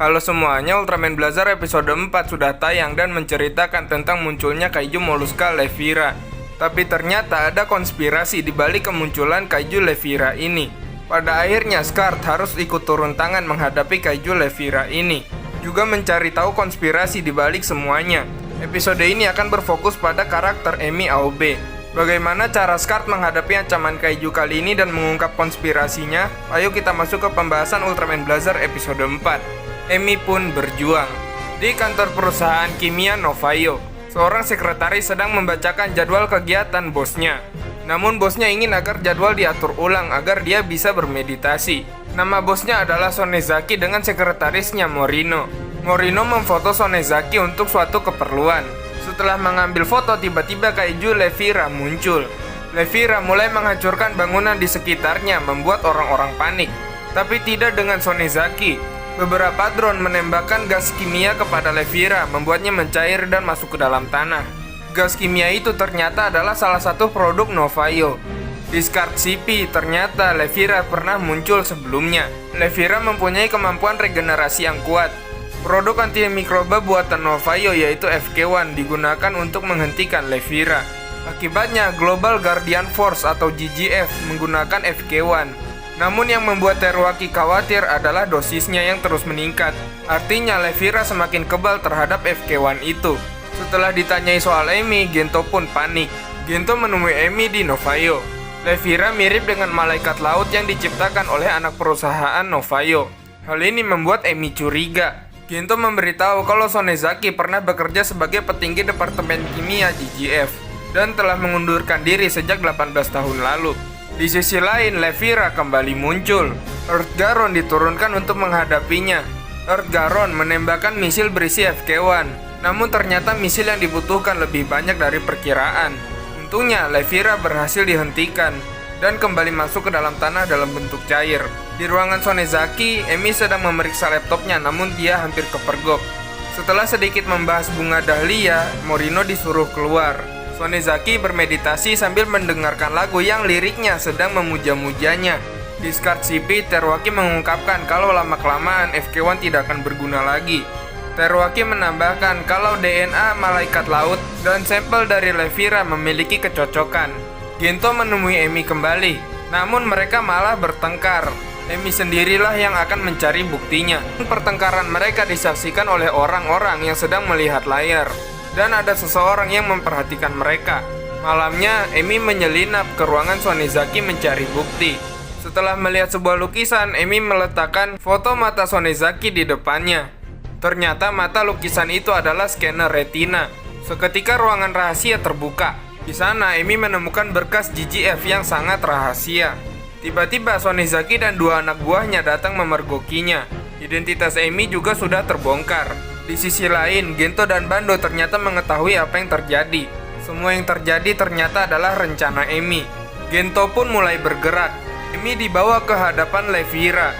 Halo semuanya, Ultraman Blazar episode 4 sudah tayang dan menceritakan tentang munculnya kaiju Mollusca Levira. Tapi ternyata ada konspirasi di balik kemunculan kaiju Levira ini. Pada akhirnya Scar harus ikut turun tangan menghadapi kaiju Levira ini, juga mencari tahu konspirasi di balik semuanya. Episode ini akan berfokus pada karakter Emi Aobe. Bagaimana cara Scar menghadapi ancaman kaiju kali ini dan mengungkap konspirasinya? Ayo kita masuk ke pembahasan Ultraman Blazar episode 4. Emi pun berjuang. Di kantor perusahaan kimia Novayo, seorang sekretaris sedang membacakan jadwal kegiatan bosnya. Namun bosnya ingin agar jadwal diatur ulang agar dia bisa bermeditasi. Nama bosnya adalah Sonezaki dengan sekretarisnya Morino. Morino memfoto Sonezaki untuk suatu keperluan. Setelah mengambil foto, tiba-tiba kaiju Levira muncul. Levira mulai menghancurkan bangunan di sekitarnya, membuat orang-orang panik. Tapi tidak dengan Sonezaki. Beberapa drone menembakkan gas kimia kepada Levira, membuatnya mencair dan masuk ke dalam tanah. Gas kimia itu ternyata adalah salah satu produk Novayo. Di Scar CP, ternyata Levira pernah muncul sebelumnya. Levira mempunyai kemampuan regenerasi yang kuat. Produk antimikroba buatan Novayo yaitu FK1 digunakan untuk menghentikan Levira. Akibatnya Global Guardian Force atau GGF menggunakan FK1. Namun yang membuat Teruaki khawatir adalah dosisnya yang terus meningkat. Artinya Levira semakin kebal terhadap FK1 itu. Setelah ditanyai soal Emi, Gento pun panik. Gento menemui Emi di Novayo. Levira mirip dengan malaikat laut yang diciptakan oleh anak perusahaan Novayo. Hal ini membuat Emi curiga. Gento memberitahu kalau Sonezaki pernah bekerja sebagai petinggi Departemen Kimia GGF dan telah mengundurkan diri sejak 18 tahun lalu. Di sisi lain, Levira kembali muncul. Earth Garon diturunkan untuk menghadapinya. Earth Garon menembakkan misil berisi FK1, namun ternyata misil yang dibutuhkan lebih banyak dari perkiraan. Untungnya, Levira berhasil dihentikan dan kembali masuk ke dalam tanah dalam bentuk cair. Di ruangan Sonezaki, Emi sedang memeriksa laptopnya, namun dia hampir kepergok. Setelah sedikit membahas bunga dahlia, Morino disuruh keluar. Sonezaki bermeditasi sambil mendengarkan lagu yang liriknya sedang memuja-mujanya. Di Scar CP, Teruaki mengungkapkan kalau lama-kelamaan FK1 tidak akan berguna lagi. Teruaki menambahkan kalau DNA malaikat laut dan sampel dari Levira memiliki kecocokan. Gento menemui Emi kembali, namun mereka malah bertengkar. Emi sendirilah yang akan mencari buktinya. Pertengkaran mereka disaksikan oleh orang-orang yang sedang melihat layar. Dan ada seseorang yang memperhatikan mereka. Malamnya, Emi menyelinap ke ruangan Sonezaki mencari bukti. Setelah melihat sebuah lukisan, Emi meletakkan foto mata Sonezaki di depannya. Ternyata mata lukisan itu adalah scanner retina. Seketika ruangan rahasia terbuka. Di sana, Emi menemukan berkas GGF yang sangat rahasia. Tiba-tiba Sonezaki dan dua anak buahnya datang memergokinya. Identitas Emi juga sudah terbongkar. Di sisi lain, Gento dan Bando ternyata mengetahui apa yang terjadi. Semua yang terjadi ternyata adalah rencana Emi. Gento pun mulai bergerak. Emi dibawa ke hadapan Levira.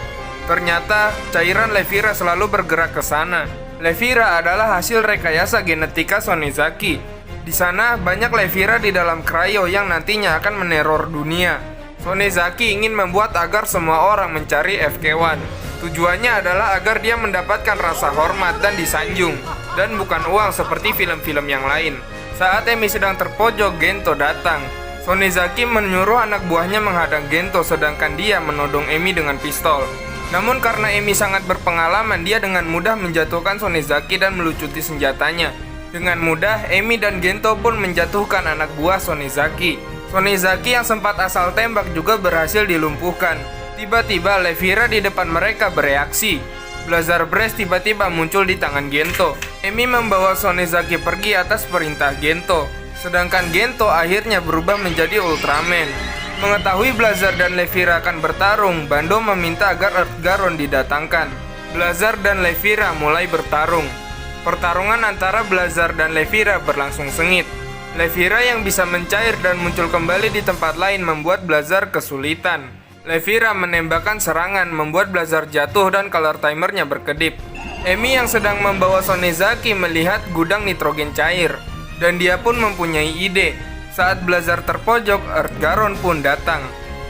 Ternyata cairan Levira selalu bergerak ke sana. Levira adalah hasil rekayasa genetika Sonezaki. Di sana banyak Levira di dalam cryo yang nantinya akan meneror dunia. Sonezaki ingin membuat agar semua orang mencari FK1. Tujuannya adalah agar dia mendapatkan rasa hormat dan disanjung, dan bukan uang seperti film-film yang lain. Saat Emi sedang terpojok, Gento datang. Sonezaki menyuruh anak buahnya menghadang Gento, sedangkan dia menodong Emi dengan pistol. Namun karena Emi sangat berpengalaman, dia dengan mudah menjatuhkan Sonezaki dan melucuti senjatanya. Dengan mudah, Emi dan Gento pun menjatuhkan anak buah Sonezaki. Sonezaki yang sempat asal tembak juga berhasil dilumpuhkan. Tiba-tiba Levira di depan mereka bereaksi. Blazar Breath tiba-tiba muncul di tangan Gento. Emi membawa Sonezaki pergi atas perintah Gento. Sedangkan Gento akhirnya berubah menjadi Ultraman. Mengetahui Blazar dan Levira akan bertarung, Bando meminta agar Earth Garon didatangkan. Blazar dan Levira mulai bertarung. Pertarungan antara Blazar dan Levira berlangsung sengit. Levira yang bisa mencair dan muncul kembali di tempat lain membuat Blazar kesulitan. Levira menembakkan serangan membuat Blazar jatuh dan color timernya berkedip. Emi yang sedang membawa Sonezaki melihat gudang nitrogen cair, dan dia pun mempunyai ide. Saat Blazar terpojok, Earth Garon pun datang.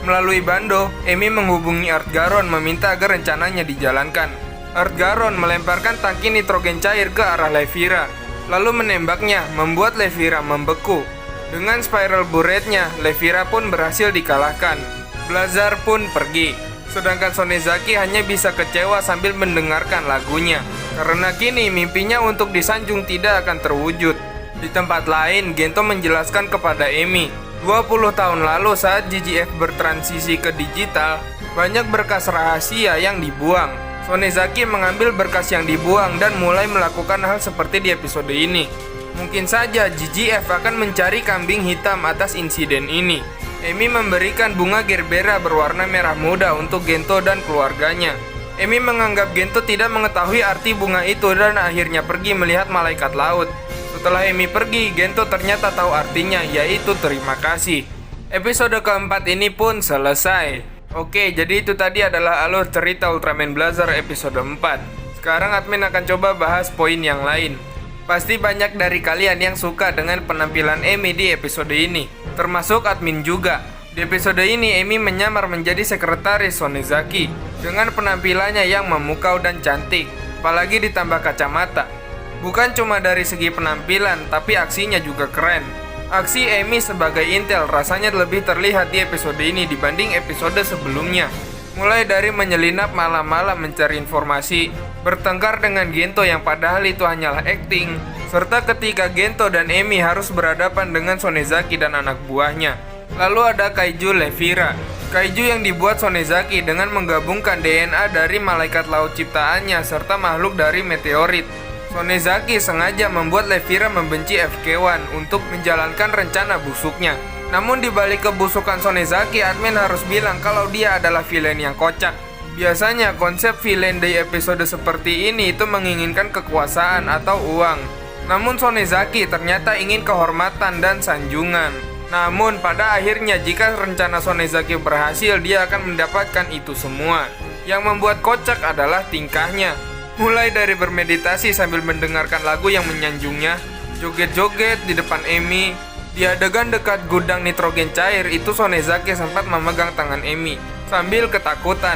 Melalui Bando, Emi menghubungi Earth Garon meminta agar rencananya dijalankan. Earth Garon melemparkan tangki nitrogen cair ke arah Levira, lalu menembaknya, membuat Levira membeku. Dengan spiral burette-nya, Levira pun berhasil dikalahkan. Blazar pun pergi, sedangkan Sonezaki hanya bisa kecewa sambil mendengarkan lagunya, karena kini mimpinya untuk disanjung tidak akan terwujud. Di tempat lain, Gento menjelaskan kepada Emi, 20 tahun lalu saat GGF bertransisi ke digital, banyak berkas rahasia yang dibuang. Sonezaki mengambil berkas yang dibuang dan mulai melakukan hal seperti di episode ini. Mungkin saja GGF akan mencari kambing hitam atas insiden ini. Emi memberikan bunga gerbera berwarna merah muda untuk Gento dan keluarganya. Emi menganggap Gento tidak mengetahui arti bunga itu dan akhirnya pergi melihat malaikat laut. Setelah Emi pergi, Gento ternyata tahu artinya, yaitu terima kasih. Episode keempat ini pun selesai. Oke, jadi itu tadi adalah alur cerita Ultraman Blazar episode 4. Sekarang admin akan coba bahas poin yang lain. Pasti banyak dari kalian yang suka dengan penampilan Emi di episode ini, termasuk admin juga. Di episode ini, Emi menyamar menjadi sekretaris Sonezaki dengan penampilannya yang memukau dan cantik, apalagi ditambah kacamata. Bukan cuma dari segi penampilan, tapi aksinya juga keren. Aksi Emi sebagai Intel rasanya lebih terlihat di episode ini dibanding episode sebelumnya. Mulai dari menyelinap malam-malam mencari informasi, bertengkar dengan Gento yang padahal itu hanyalah acting, serta ketika Gento dan Emi harus berhadapan dengan Sonezaki dan anak buahnya. Lalu ada Kaiju Levira, kaiju yang dibuat Sonezaki dengan menggabungkan DNA dari malaikat laut ciptaannya serta makhluk dari meteorit. Sonezaki sengaja membuat Levira membenci FK1 untuk menjalankan rencana busuknya. Namun di balik kebusukan Sonezaki, admin harus bilang kalau dia adalah villain yang kocak. Biasanya konsep villain di episode seperti ini itu menginginkan kekuasaan atau uang. Namun Sonezaki ternyata ingin kehormatan dan sanjungan. Namun pada akhirnya jika rencana Sonezaki berhasil, dia akan mendapatkan itu semua. Yang membuat kocak adalah tingkahnya. Mulai dari bermeditasi sambil mendengarkan lagu yang menyanjungnya, joget-joget di depan Emi. Di adegan dekat gudang nitrogen cair itu Sonezaki sempat memegang tangan Emi sambil ketakutan.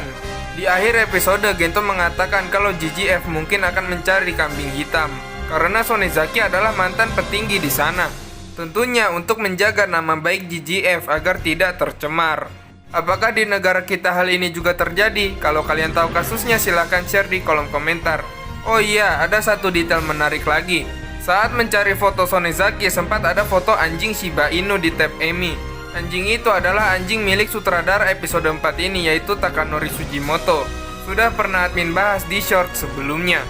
Di akhir episode, Gento mengatakan kalau GGF mungkin akan mencari kambing hitam karena Sonezaki adalah mantan petinggi di sana. Tentunya untuk menjaga nama baik GGF agar tidak tercemar. Apakah di negara kita hal ini juga terjadi? Kalau kalian tahu kasusnya silahkan share di kolom komentar. Oh iya, ada satu detail menarik lagi. Saat mencari foto Sonezaki sempat ada foto anjing Shiba Inu di tab Emi. Anjing itu adalah anjing milik sutradara episode 4 ini, yaitu Takanori Sugimoto. Sudah pernah admin bahas di short sebelumnya.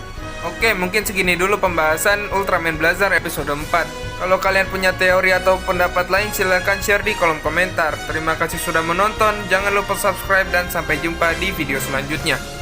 Oke, mungkin segini dulu pembahasan Ultraman Blazar episode 4. Kalau kalian punya teori atau pendapat lain silahkan share di kolom komentar. Terima kasih sudah menonton, jangan lupa subscribe dan sampai jumpa di video selanjutnya.